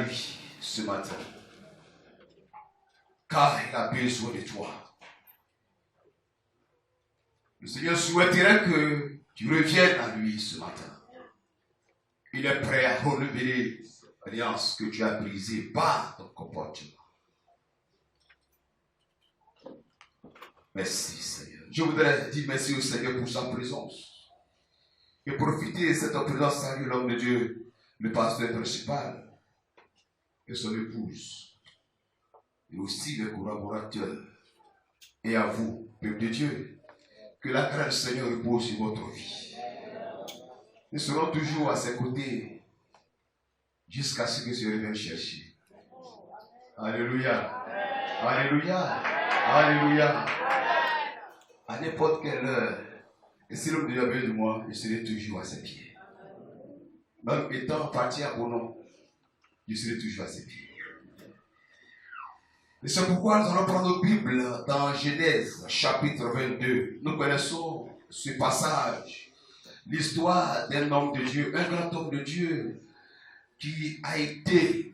lui ce matin, car il a besoin de toi. Le Seigneur souhaiterait que tu reviennes à lui ce matin. Il est prêt à relever l'alliance que tu as brisée par ton comportement. Merci Seigneur. Je voudrais dire merci au Seigneur pour sa présence. Et profiter de cette présence, salut l'homme de Dieu, le pasteur principal et son épouse, et aussi les collaborateurs. Et à vous, peuple de Dieu, que la grâce du Seigneur repose sur votre vie. Nous serons toujours à ses côtés jusqu'à ce que je revienne chercher. Alléluia. Alléluia. Alléluia. À n'importe quelle heure, et si l'homme de Dieu a besoin de moi, je serai toujours à ses pieds. Même étant parti à bon nom, je serai toujours à ses pieds. Et c'est pourquoi nous allons prendre nos Bibles dans Genèse, chapitre 22. Nous connaissons ce passage, l'histoire d'un homme de Dieu, un grand homme de Dieu, qui a été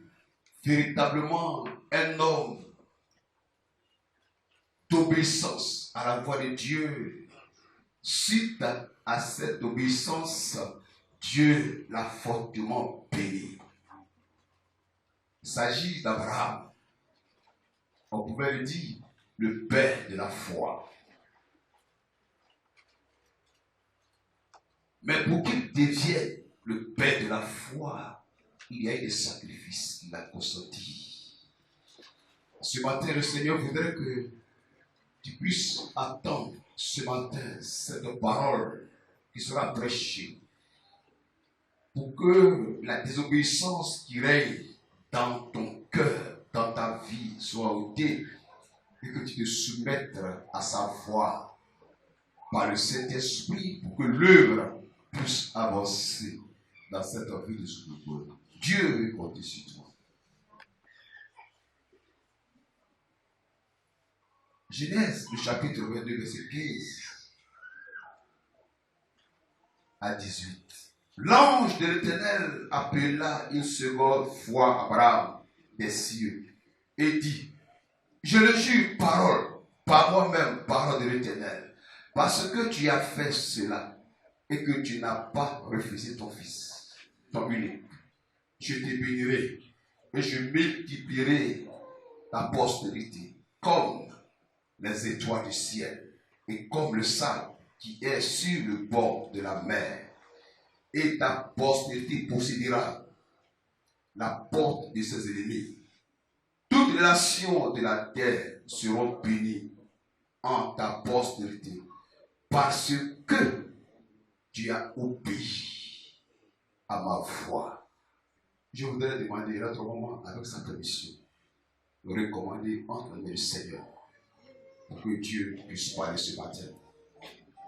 véritablement un homme d'obéissance à la voix de Dieu. Suite à cette obéissance, Dieu l'a fortement béni. Il s'agit d'Abraham. On pouvait le dire, le père de la foi. Mais pour qu'il devienne le père de la foi, il y a eu des sacrifices qu'il a consentis. Ce matin, le Seigneur voudrait que tu puisses attendre ce matin cette parole qui sera prêchée pour que la désobéissance qui règne dans ton cœur, dans ta vie, soit ôtée et que tu te soumettes à sa voix par le Saint-Esprit pour que l'œuvre puisse avancer dans cette vie de ce monde. Dieu veut compter sur toi. Genèse, le chapitre 22, verset 15 à 18. L'ange de l'Éternel appela une seconde fois Abraham des cieux et dit: je le jure, par moi-même, parole de l'Éternel, parce que tu as fait cela et que tu n'as pas refusé ton fils, ton unique, je te bénirai et je multiplierai ta postérité comme les étoiles du ciel et comme le sable qui est sur le bord de la mer. Et ta postérité possédera la porte de ses ennemis. Toutes les nations de la terre seront bénies en ta postérité parce que tu as obéi à ma voix. Je voudrais demander à notre moment, avec sa permission, de recommander entre les mains du Seigneur pour que Dieu puisse parler ce matin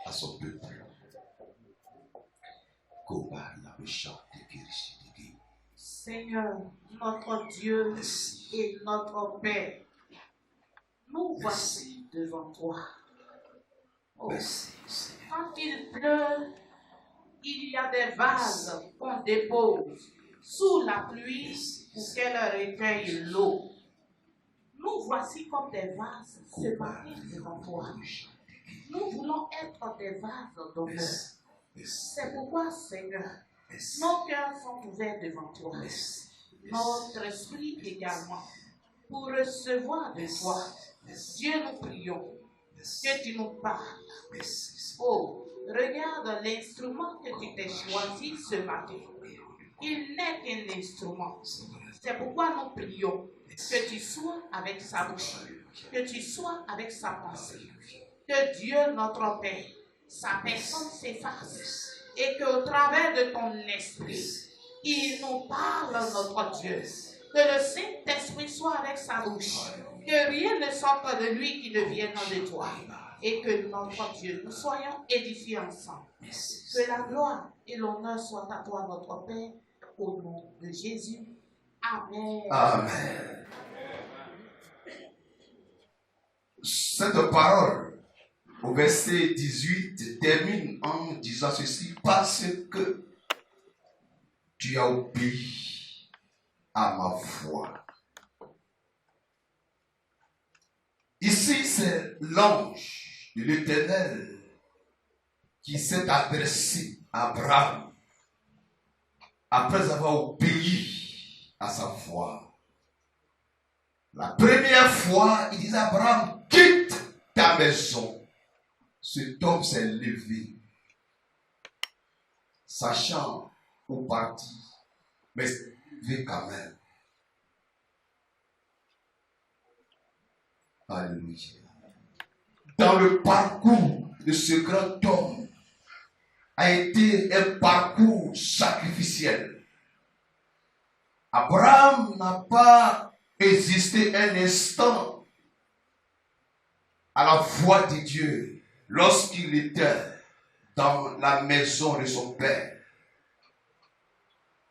à son peuple. Seigneur, notre Dieu et notre Père, nous voici devant toi. Oh, quand il pleut, il y a des vases qu'on dépose sous la pluie pour qu'elle recueille l'eau. Nous voici comme des vases ce matin devant toi. Nous voulons être des vases d'honneur. C'est pourquoi, Seigneur, nos cœurs sont ouverts devant toi. Notre esprit également, pour recevoir de toi. Dieu, nous prions que tu nous parles. Oh, regarde l'instrument que tu t'es choisi ce matin. Il n'est qu'un instrument. C'est pourquoi nous prions que tu sois avec sa bouche, que tu sois avec sa pensée. Que Dieu, notre Père, sa personne s'efface et qu'au travers de ton esprit, il nous parle, notre Dieu. Que le Saint-Esprit soit avec sa bouche. Que rien ne sorte de lui qui ne vienne de toi. Et que notre Dieu, nous soyons édifiés ensemble. Que la gloire et l'honneur soient à toi, notre Père, au nom de Jésus. Amen. Amen. Cette parole, au verset 18, termine en disant ceci: parce que tu as obéi à ma foi. Ici, c'est l'ange de l'Éternel qui s'est adressé à Abraham après avoir obéi à sa foi. La première fois, il dit à Abraham, quitte ta maison. Cet homme s'est levé, sachant où partir, mais s'est levé quand même. Alléluia. Dans le parcours de ce grand homme a été un parcours sacrificiel. Abraham n'a pas hésité un instant à la voix de Dieu lorsqu'il était dans la maison de son père.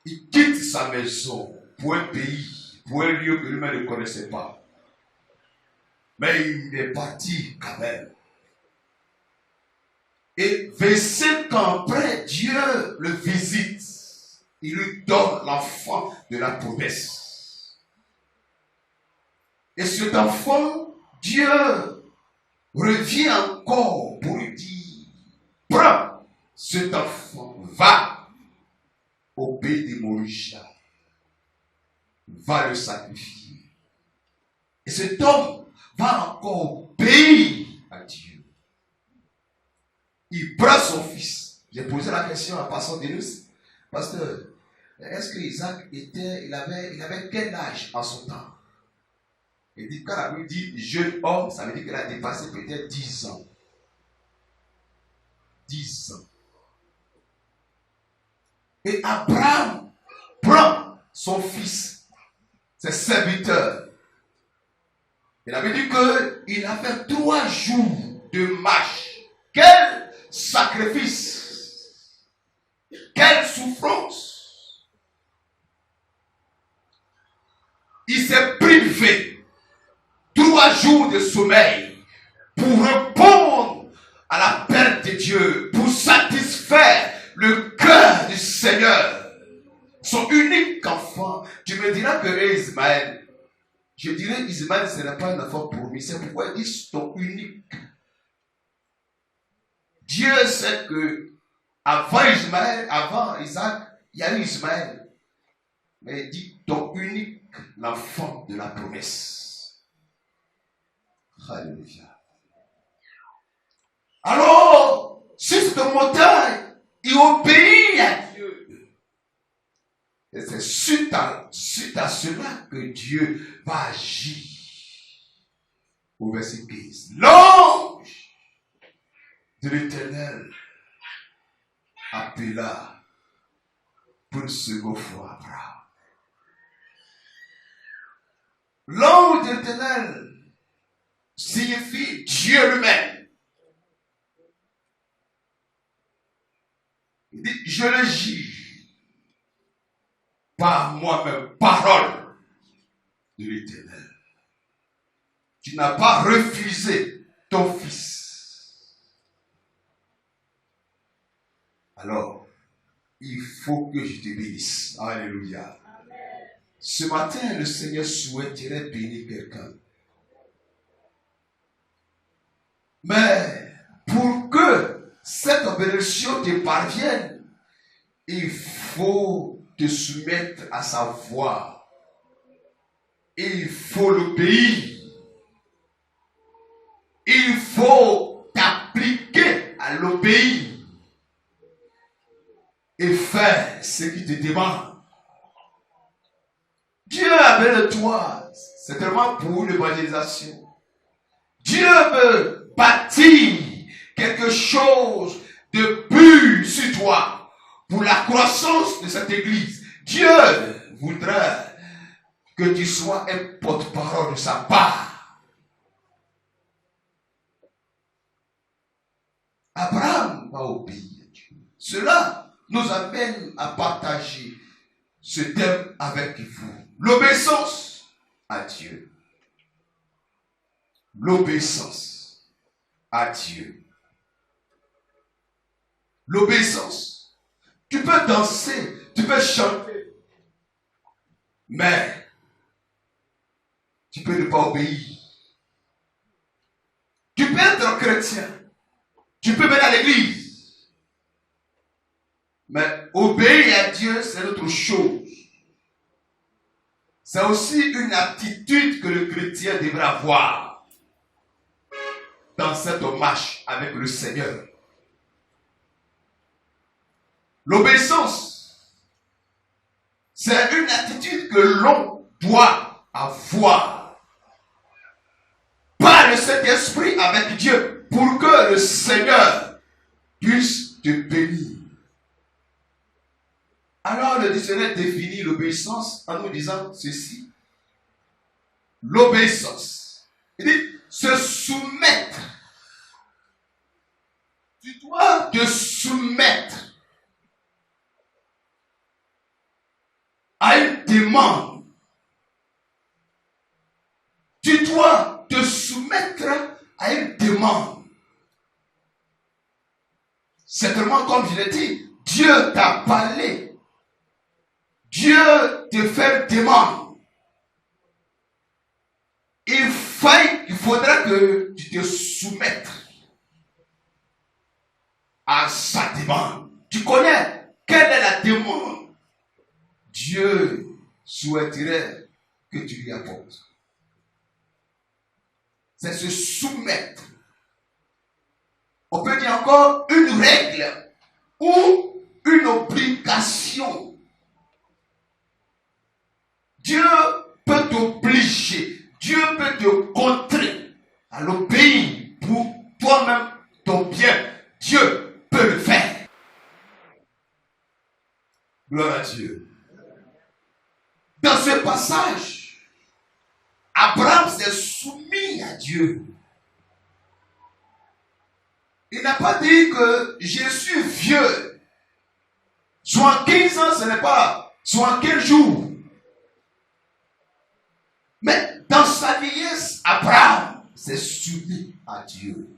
Il quitte sa maison pour un pays, pour un lieu que lui-même ne connaissait pas. Mais il est parti quand même. Et 25 ans après, Dieu le visite. Il lui donne l'enfant de la promesse. Et cet enfant, Dieu revient encore pour lui dire, prends cet enfant, va au pays de Morisha, va le sacrifier. Et cet homme va encore obéir à Dieu. Il prend son fils. J'ai posé la question à Pasteur Denus, Pasteur, est-ce que Isaac il avait quel âge en son temps? Il dit, quand la Bible dit jeune homme, ça veut dire qu'il a dépassé peut-être 10 ans. 10 ans. Et Abraham prend son fils, ses serviteurs. Il avait dit qu'il a fait 3 jours de marche. Quel sacrifice! Quelle souffrance! Il s'est privé 3 jours de sommeil pour répondre à la perte de Dieu, pour satisfaire le cœur du Seigneur. Son unique enfant. Tu me diras que Ismaël, je dirais Ismaël, ce n'est pas un enfant promis. C'est pourquoi il dit ton unique. Dieu sait que avant Isaac, il y a eu Ismaël. Mais il dit ton unique, l'enfant de la promesse. Alléluia. Alors, sur cette montagne, il obéit à Dieu. Et c'est suite à cela que Dieu va agir. Au verset 15. L'ange de l'Éternel appela pour une seconde fois Abraham. L'ange de l'Éternel signifie Dieu lui-même. Il dit, je le juge par moi-même, parole de l'Éternel. Tu n'as pas refusé ton fils. Alors, il faut que je te bénisse. Alléluia. Amen. Ce matin, le Seigneur souhaiterait bénir quelqu'un. Mais pour que cette bénédiction te parvienne, il faut te soumettre à sa voix. Il faut l'obéir. Il faut t'appliquer à l'obéir. Et faire ce qu'il te demande. Dieu a besoin de toi. C'est tellement pour l'évangélisation. Dieu veut bâtir quelque chose de pur sur toi pour la croissance de cette église. Dieu voudrait que tu sois un porte-parole de sa part. Abraham va obéir à Dieu. Cela nous amène à partager ce thème avec vous. L'obéissance à Dieu. L'obéissance à Dieu. L'obéissance. Tu peux danser, tu peux chanter. Mais tu peux ne pas obéir. Tu peux être chrétien. Tu peux venir à l'église. Mais obéir à Dieu, c'est autre chose. C'est aussi une aptitude que le chrétien devrait avoir dans cette marche avec le Seigneur. L'obéissance, c'est une attitude que l'on doit avoir par le Saint-Esprit avec Dieu pour que le Seigneur puisse te bénir. Alors le dictionnaire définit l'obéissance en nous disant ceci. L'obéissance, il dit se soumettre. Tu dois te soumettre à une demande. Tu dois te soumettre à une demande. Certainement, comme je l'ai dit, Dieu t'a parlé. Dieu te fait une demande. Il faudra que tu te soumettes à sa demande. Tu connais quelle est la demande? Dieu souhaiterait que tu lui apportes. C'est se soumettre. On peut dire encore une règle ou une obligation. Dieu peut t'obliger, Dieu peut te contraindre à l'obéir pour toi-même, ton bien. Dieu peut le faire. Gloire à Dieu. Dans ce passage, Abraham s'est soumis à Dieu. Il n'a pas dit que je suis vieux. Soit 15 ans, ce n'est pas soit quel jour. Mais dans sa vieillesse, Abraham s'est soumis à Dieu.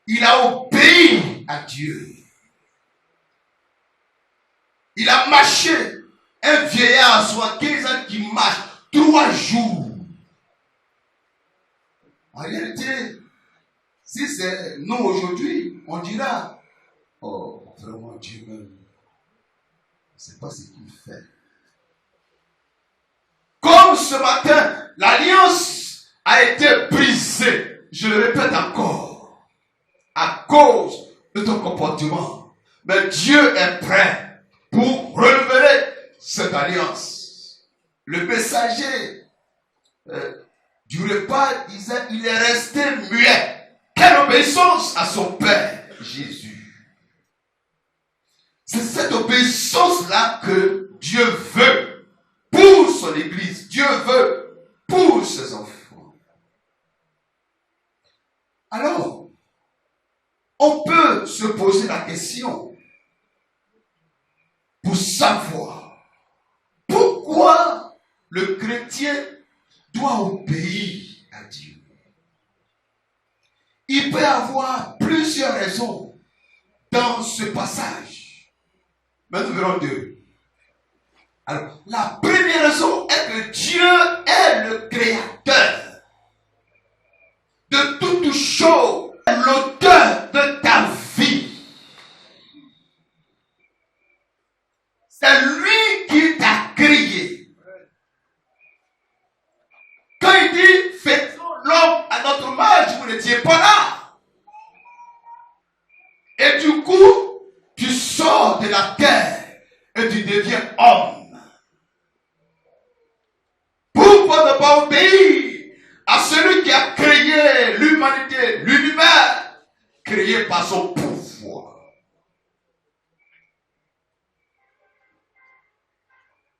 Il a obéi à Dieu. Il a marché. Un vieillard, soit 15 ans, qui marche 3 jours. En réalité, si c'est nous aujourd'hui, on dira, oh, vraiment Dieu même, c'est pas ce qu'il fait. Comme ce matin, l'alliance a été brisée, je le répète encore, à cause de ton comportement. Mais Dieu est prêt pour relever cette alliance. Le messager du repas disait, il est resté muet. Quelle obéissance à son Père Jésus. C'est cette obéissance-là que Dieu veut pour son Église. Dieu veut pour ses enfants. Alors, on peut se poser la question pour savoir pourquoi le chrétien doit obéir à Dieu. Il peut y avoir plusieurs raisons dans ce passage. Mais nous verrons deux. Alors, la première raison est que Dieu est le créateur de toutes choses, l'auteur de ta vie. C'est lui qui t'a créé. Quand il dit, faisons l'homme à notre image, vous n'étiez pas là. Et du coup, tu sors de la terre et tu deviens homme. Pourquoi ne pas obéir à celui qui a créé l'humanité, l'univers, créé par son pouvoir?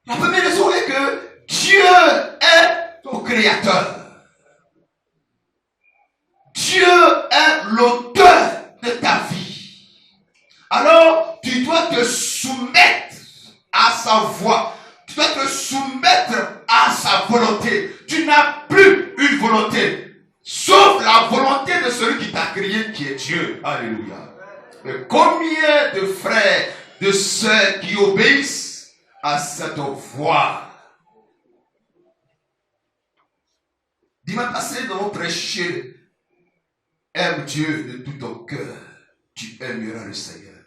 La première raison est que Dieu est ton créateur. Dieu est l'auteur de ta vie. Alors, tu dois te soumettre à sa voix. Tu dois te soumettre à sa volonté. Tu n'as plus une volonté, sauf la volonté de celui qui t'a créé, qui est Dieu. Alléluia. Mais combien de frères, de sœurs qui obéissent à cette voix. Dimanche passé, nous avons prêché. Aime Dieu de tout ton cœur. Tu aimeras le Seigneur.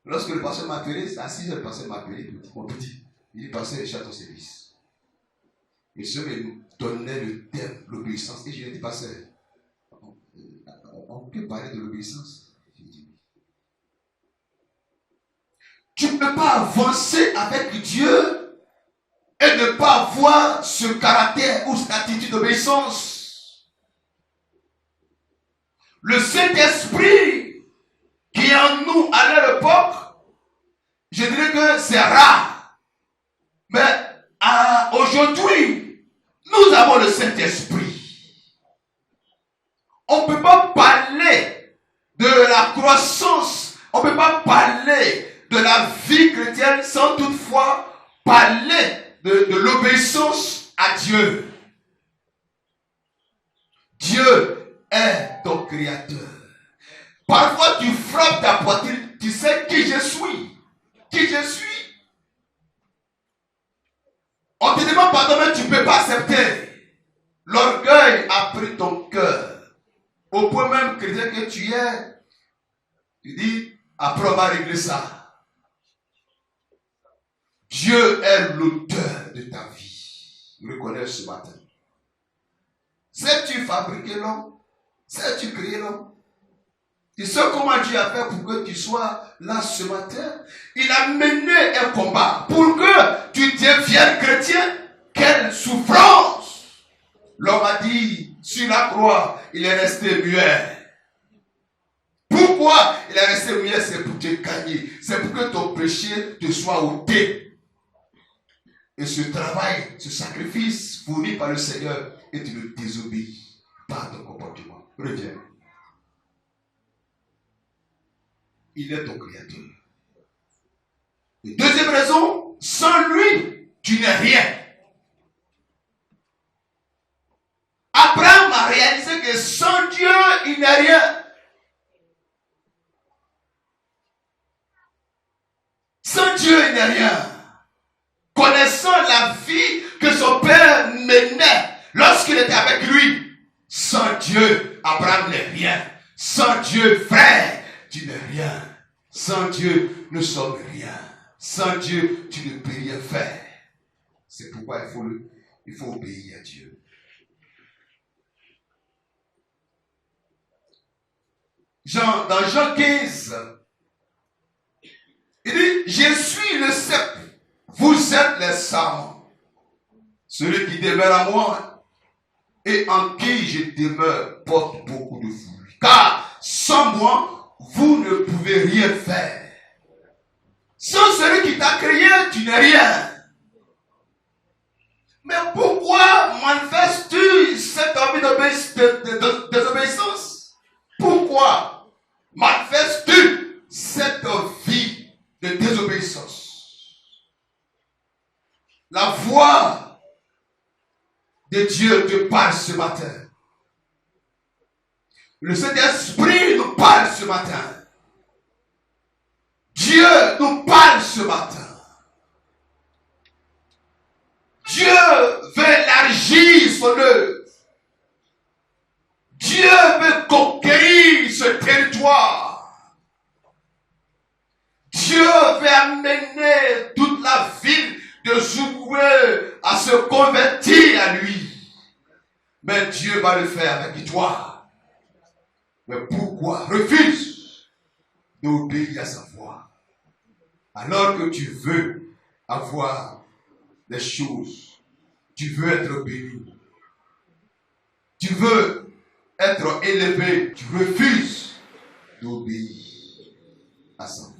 Lorsque le pasteur m'a appelé, à 6 heures, le pasteur m'a appelé, mon petit. Il dit, pasteur, je suis à ton service. Et ce me donnait le thème, l'obéissance. Et je lui ai dit, pasteur, on peut parler de l'obéissance. Tu ne peux pas avancer avec Dieu et ne pas avoir ce caractère ou cette attitude d'obéissance. Le Saint-Esprit qui est en nous à l'époque, je dirais que c'est rare. Mais aujourd'hui, nous avons le Saint-Esprit. On ne peut pas parler de la croissance, on ne peut pas parler de la vie chrétienne sans toutefois parler de l'obéissance à Dieu. Dieu est ton créateur. Parfois tu frappes ta poitrine, tu sais qui je suis. Qui je suis. On te demande pardon, mais tu ne peux pas accepter. L'orgueil a pris ton cœur. Au point même chrétien que tu es, tu dis, après on va régler ça. Dieu est l'auteur de ta vie. Reconnais ce matin. Sais-tu fabriquer l'homme? Sais-tu créer l'homme? Tu sais comment Dieu a fait pour que tu sois là ce matin? Il a mené un combat pour que tu deviennes chrétien. Quelle souffrance! L'homme a dit, sur la croix, il est resté muet. Pourquoi il est resté muet? C'est pour te gagner. C'est pour que ton péché te soit ôté. Et ce travail, ce sacrifice fourni par le Seigneur, et tu ne désobéis pas à ton comportement. Reviens. Il est ton créateur. Et deuxième raison, sans lui, tu n'es rien. Abraham a réalisé que sans Dieu, il n'est rien. Sans Dieu, il n'est rien. Connaissant la vie que son père menait lorsqu'il était avec lui, sans Dieu, Abraham n'est rien. Sans Dieu, frère, tu n'es rien. Sans Dieu, nous sommes rien. Sans Dieu, tu ne peux rien faire. C'est pourquoi il faut obéir à Dieu. Dans Jean 15, il dit, je suis le cep, vous êtes les sarments. Celui qui demeure à moi et en qui je demeure porte beaucoup de fruits. Car sans moi, vous ne pouvez rien faire. Sans celui qui t'a créé, tu n'es rien. Mais pourquoi manifestes-tu cette envie de désobéissance? Pourquoi manifestes-tu cette vie de désobéissance? La voix de Dieu te parle ce matin. Le Saint-Esprit nous parle ce matin. Dieu nous parle ce matin. Dieu veut élargir son œuvre. Dieu veut conquérir ce territoire. Dieu veut amener toute la ville de Zououé à se convertir à lui. Mais Dieu va le faire avec toi. Mais pourquoi refuse d'obéir à sa voix? Alors que tu veux avoir des choses, tu veux être béni, tu veux être élevé, tu refuses d'obéir à sa voix.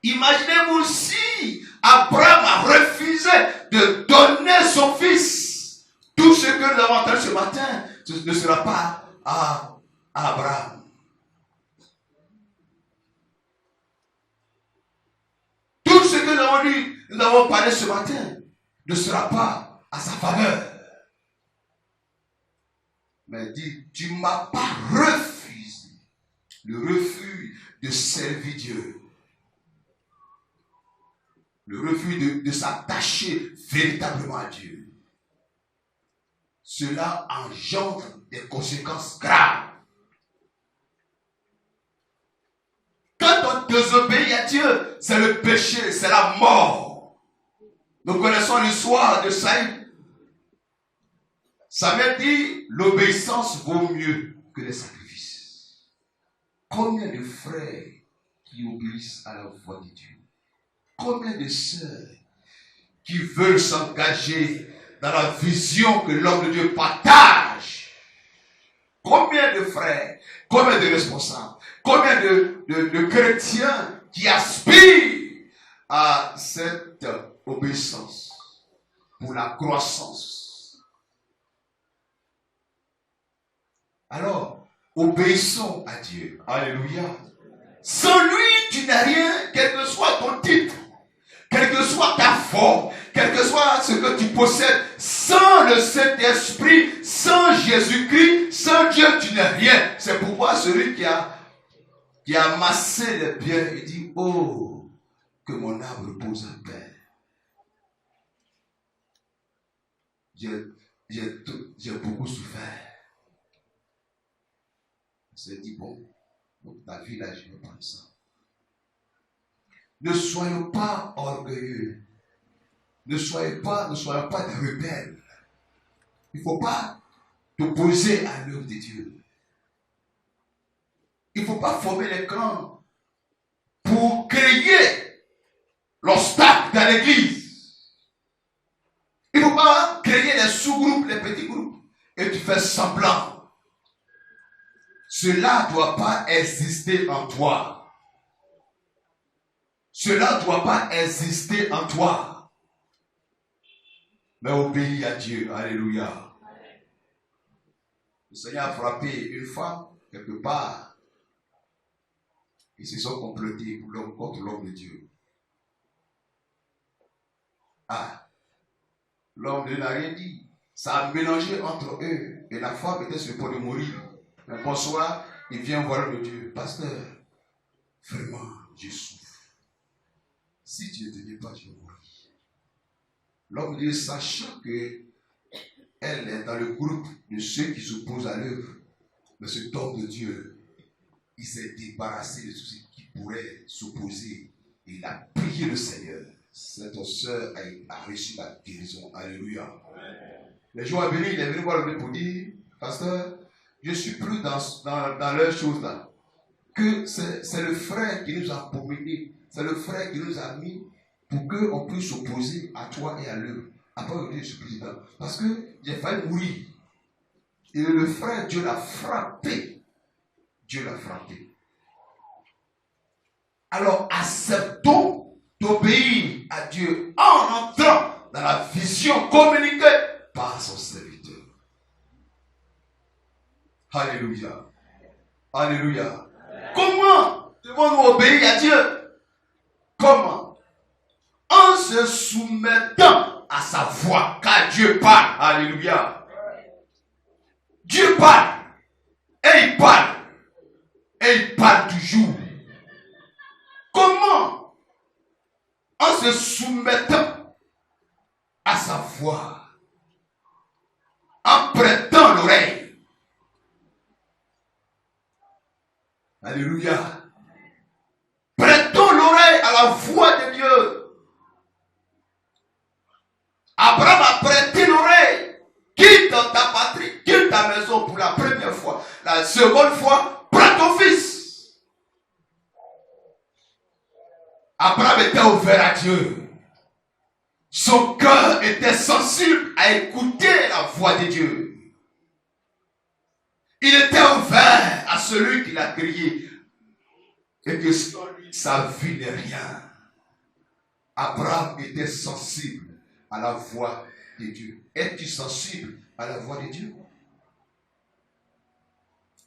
Imaginez-vous si Abraham a refusé de donner son fils. Tout ce que nous avons entendu ce matin, ce ne sera pas à Abraham. Tout ce que nous avons parlé ce matin ne sera pas à sa faveur. Mais dit, tu ne m'as pas refusé le refus de servir Dieu. le refus de s'attacher véritablement à Dieu, cela engendre des conséquences graves. Quand on désobéit à Dieu, c'est le péché, c'est la mort. Nous connaissons l'histoire de Saïd. Samuel dit, l'obéissance vaut mieux que les sacrifices. Combien de frères qui obéissent à la voix de Dieu? Combien de sœurs qui veulent s'engager dans la vision que l'homme de Dieu partage? Combien de frères, combien de responsables, combien de chrétiens qui aspirent à cette obéissance pour la croissance? Alors, obéissons à Dieu. Alléluia. Sans lui, tu n'as rien, quel que soit ton titre, quelle que soit ta forme, quel que soit ce que tu possèdes. Sans le Saint-Esprit, sans Jésus-Christ, sans Dieu, tu n'es rien. C'est pourquoi celui qui a amassé les biens, il dit, oh, que mon âme repose en paix. J'ai beaucoup souffert. Il s'est dit, bon, donc ta vie là, je vais prendre ça. Ne soyons pas orgueilleux. Ne soyons pas des rebelles. Il ne faut pas t'opposer à l'œuvre de Dieu. Il ne faut pas former les clans pour créer l'obstacle dans l'église. Il ne faut pas créer les sous-groupes, les petits groupes, et tu fais semblant. Cela ne doit pas exister en toi. Cela ne doit pas exister en toi. Mais obéis à Dieu. Alléluia. Le Seigneur a frappé une femme quelque part. Ils se sont complotés contre l'homme de Dieu. Ah, l'homme de Dieu n'a rien dit. Ça a mélangé entre eux. Et la femme était sur le point de mourir. Un bonsoir, il vient voir le Dieu. Pasteur, vraiment, je souffre. Si Dieu ne te dit pas, je vais mourir. L'homme de Dieu, sachant qu'elle est dans le groupe de ceux qui s'opposent à l'œuvre, mais cet homme de Dieu, il s'est débarrassé de tout ce qui pourrait s'opposer. Et il a prié le Seigneur. Cette sœur a reçu la guérison. Alléluia. Le jour à venir, il est venu voir le pour dire, pasteur, je suis plus dans leurs choses là. Que c'est le frère qui nous a promené. C'est le frère qui nous a mis pour qu'on puisse s'opposer à toi et à l'œuvre. Après, aujourd'hui, je suis président. Parce que j'ai failli mourir. Et le frère, Dieu l'a frappé. Dieu l'a frappé. Alors, acceptons d'obéir à Dieu en entrant dans la vision communiquée par son serviteur. Alléluia. Alléluia. Comment devons-nous obéir à Dieu? Comment? En se soumettant à sa voix, car Dieu parle. Alléluia. Dieu parle. Et il parle. Et il parle toujours. Comment? En se soumettant à sa voix. En prêtant l'oreille. Alléluia. Prêtons l'oreille à la voix de Dieu. Abraham a prêté l'oreille. Quitte ta patrie, quitte ta maison pour la première fois. La seconde fois, prends ton fils. Abraham était ouvert à Dieu. Son cœur était sensible à écouter la voix de Dieu. Il était ouvert à celui qui l'a crié. Et que sa vie n'est rien. Abraham était sensible à la voix de Dieu. Es-tu sensible à la voix de Dieu?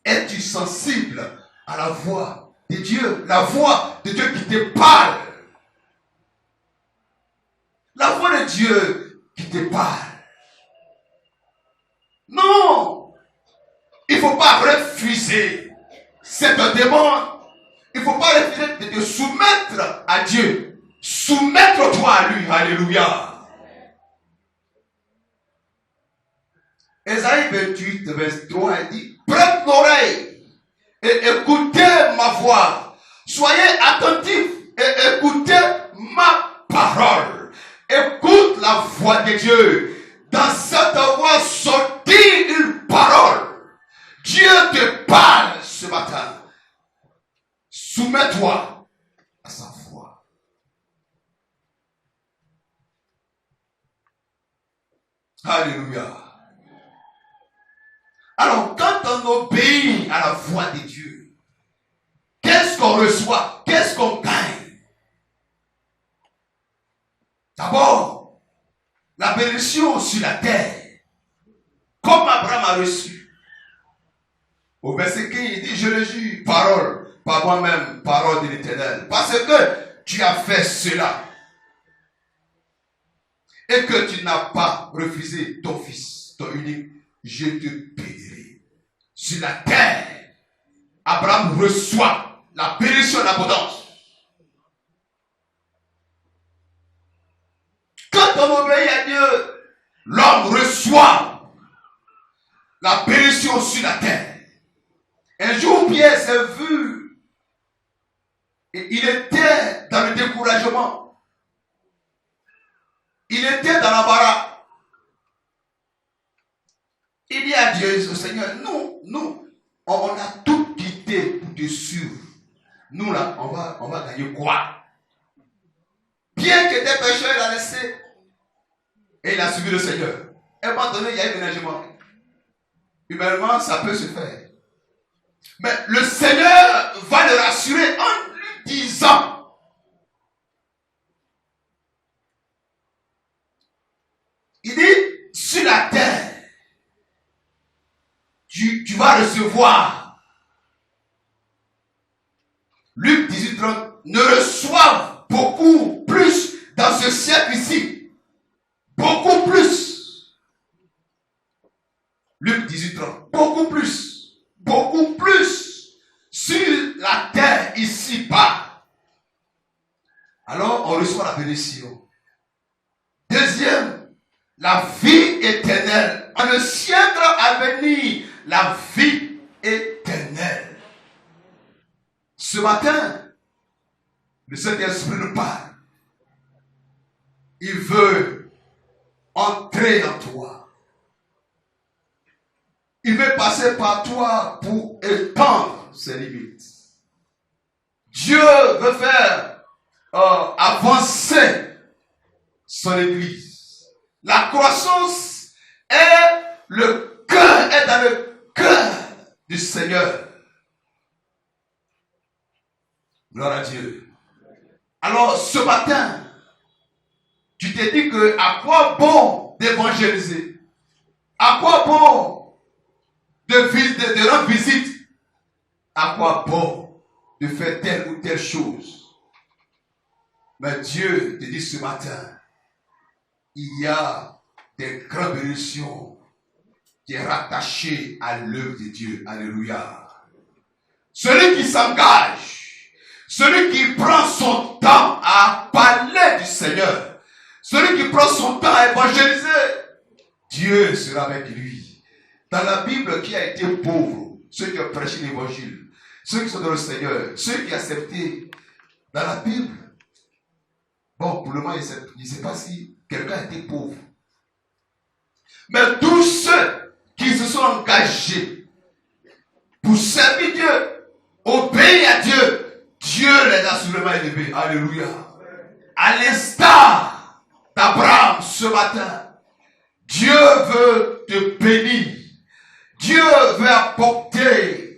Es-tu sensible à la voix de Dieu? La voix de Dieu qui te parle. La voix de Dieu qui te parle. Non! Il ne faut pas refuser cette demande. Il ne faut pas refuser de te soumettre à Dieu. Soumettre-toi à lui. Alléluia. Ésaïe 28, verset 3, il dit, prête l'oreille et écoutez ma voix. Soyez attentifs et écoutez ma parole. Écoute la voix de Dieu. Dans cette voix sortit une parole. Dieu te parle ce matin. Soumets-toi à sa voix. Alléluia. Alors, quand on obéit à la voix de Dieu, qu'est-ce qu'on reçoit? Qu'est-ce qu'on gagne? D'abord, la bénédiction sur la terre, comme Abraham a reçu. Au verset 15, il dit, je le jure, parole, pas moi-même, parole de l'Éternel, parce que tu as fait cela et que tu n'as pas refusé ton fils, ton unique, je te bénirai. Sur la terre, Abraham reçoit la bénédiction d'abondance. Quand on obéit à Dieu, l'homme reçoit la bénédiction sur la terre. Un jour, Pierre s'est vu, et il était dans le découragement. Il était dans l'embarras. Il dit à Dieu, au Seigneur, nous, on a tout quitté pour te suivre. Nous là, on va gagner quoi? Pierre qui était pécheur, il a laissé et il a suivi le Seigneur. Et à un moment donné, il y a eu déménagement. Humainement, ça peut se faire. Mais le Seigneur va le rassurer en lui disant, il dit, sur la terre, tu vas recevoir. Luc 18, 30, ne reçoivent beaucoup plus dans ce siècle-ci. Beaucoup plus. Luc 18, 30, beaucoup plus. Beaucoup plus sur la terre ici-bas. Alors, on reçoit la bénédiction. Deuxième, la vie éternelle. Dans le siècle à venir, la vie éternelle. Ce matin, le Saint-Esprit nous parle. Il veut entrer en toi. Il veut passer par toi pour étendre ses limites. Dieu veut faire avancer son Église. La croissance est dans le cœur du Seigneur. Gloire à Dieu. Alors ce matin, tu t'es dit que à quoi bon d'évangéliser? À quoi bon de rendre visite? À quoi bon de faire telle ou telle chose? Mais Dieu te dit ce matin, il y a des grandes bénédictions qui est rattaché à l'œuvre de Dieu. Alléluia. Celui qui s'engage, celui qui prend son temps à parler du Seigneur, celui qui prend son temps à évangéliser, Dieu sera avec lui. Dans la Bible, qui a été pauvre, ceux qui ont prêché l'évangile, ceux qui sont dans le Seigneur, ceux qui ont accepté, dans la Bible, bon, pour le moment, il ne sait pas si quelqu'un a été pauvre. Mais tous ceux qui se sont engagés pour servir Dieu, obéir à Dieu, Dieu les a sûrement élevés. Alléluia. À l'instar d'Abraham ce matin, Dieu veut te bénir. Dieu veut apporter